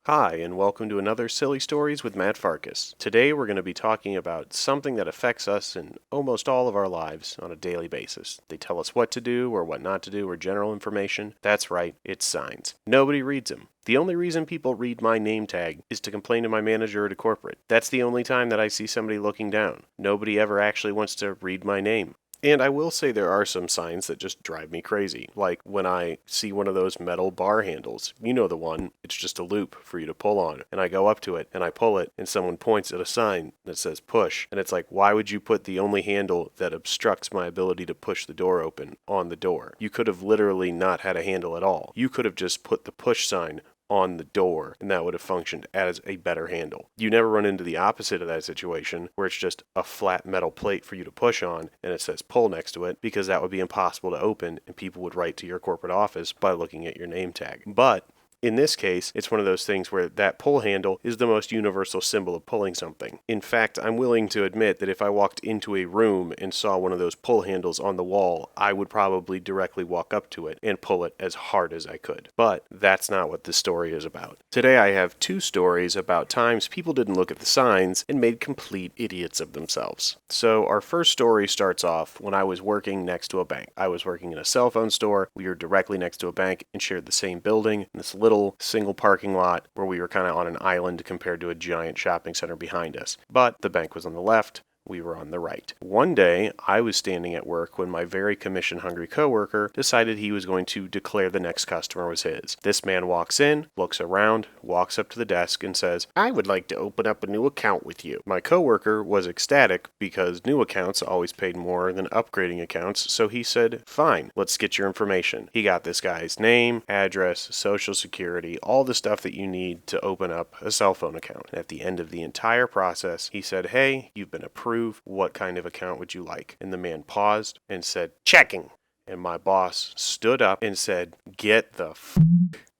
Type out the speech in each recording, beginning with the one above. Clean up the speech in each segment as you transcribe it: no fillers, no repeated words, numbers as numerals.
Hi, and welcome to another Silly Stories with Matt Farkas. Today we're going to be talking about something that affects us in almost all of our lives on a daily basis. They tell us what to do or what not to do or general information. That's right, it's signs. Nobody reads them. The only reason people read my name tag is to complain to my manager or to corporate. That's the only time that I see somebody looking down. Nobody ever actually wants to read my name. And I will say there are some signs that just drive me crazy, like when I see one of those metal bar handles. You know the one, it's just a loop for you to pull on. And I go up to it and I pull it and someone points at a sign that says push. And it's like, why would you put the only handle that obstructs my ability to push the door open on the door? You could have literally not had a handle at all. You could have just put the push sign on the door, and that would have functioned as a better handle. You never run into the opposite of that situation, where it's just a flat metal plate for you to push on, and it says pull next to it, because that would be impossible to open, and people would write to your corporate office by looking at your name tag. But in this case, it's one of those things where that pull handle is the most universal symbol of pulling something. In fact, I'm willing to admit that if I walked into a room and saw one of those pull handles on the wall, I would probably directly walk up to it and pull it as hard as I could. But that's not what this story is about. Today I have two stories about times people didn't look at the signs and made complete idiots of themselves. So our first story starts off when I was working next to a bank. I was working in a cell phone store. We were directly next to a bank and shared the same building. This little single parking lot where we were kind of on an island compared to a giant shopping center behind us. But the bank was on the left. We were on the right. One day, I was standing at work when my very commission-hungry coworker decided he was going to declare the next customer was his. This man walks in, looks around, walks up to the desk, and says, "I would like to open up a new account with you." My coworker was ecstatic because new accounts always paid more than upgrading accounts, so he said, "Fine, let's get your information." He got this guy's name, address, social security, all the stuff that you need to open up a cell phone account. And at the end of the entire process, he said, "Hey, you've been approved. What kind of account would you like?" And the man paused and said, "Checking." And my boss stood up and said, "Get the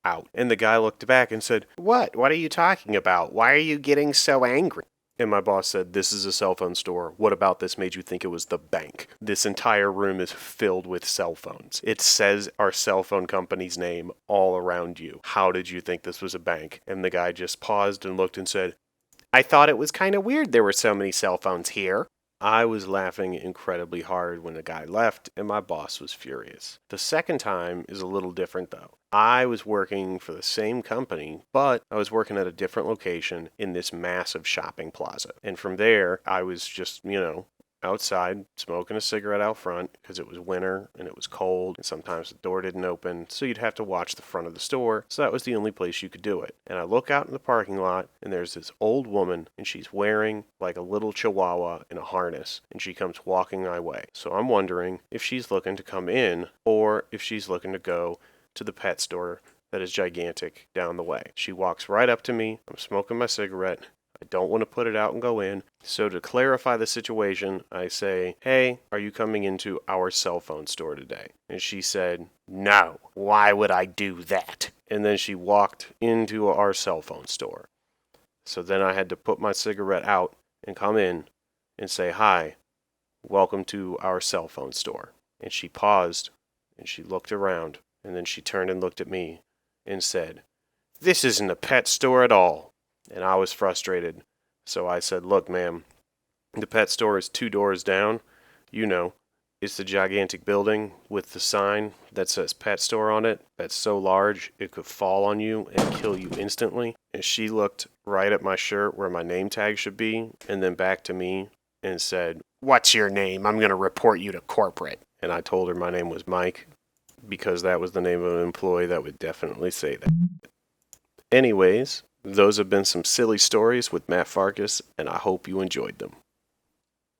out." And the guy looked back and said, What are you talking about? Why are you getting so angry?" And my boss said, "This is a cell phone store. What about this made you think it was the bank? This entire room is filled with cell phones. It says our cell phone company's name all around you. How did you think this was a bank?" And the guy just paused and looked and said, "I thought it was kind of weird there were so many cell phones here." I was laughing incredibly hard when the guy left, and my boss was furious. The second time is a little different, though. I was working for the same company, but I was working at a different location in this massive shopping plaza. And from there, I was just, outside smoking a cigarette out front because it was winter and it was cold and sometimes the door didn't open, so you'd have to watch the front of the store. So that was the only place you could do it. And I look out in the parking lot and there's this old woman and she's wearing like a little chihuahua in a harness and she comes walking my way. So I'm wondering if she's looking to come in or if she's looking to go to the pet store that is gigantic down the way. She walks right up to me. I'm smoking my cigarette. I don't want to put it out and go in. So to clarify the situation, I say, "Hey, are you coming into our cell phone store today?" And she said, "No, why would I do that?" And then she walked into our cell phone store. So then I had to put my cigarette out and come in and say, "Hi, welcome to our cell phone store." And she paused and she looked around and then she turned and looked at me and said, "This isn't a pet store at all." And I was frustrated. So I said, "Look, ma'am, the pet store is 2 doors down. It's the gigantic building with the sign that says pet store on it. That's so large it could fall on you and kill you instantly." And she looked right at my shirt where my name tag should be and then back to me and said, "What's your name? I'm going to report you to corporate." And I told her my name was Mike because that was the name of an employee that would definitely say that. Anyways, those have been some silly stories with Matt Farkas, and I hope you enjoyed them.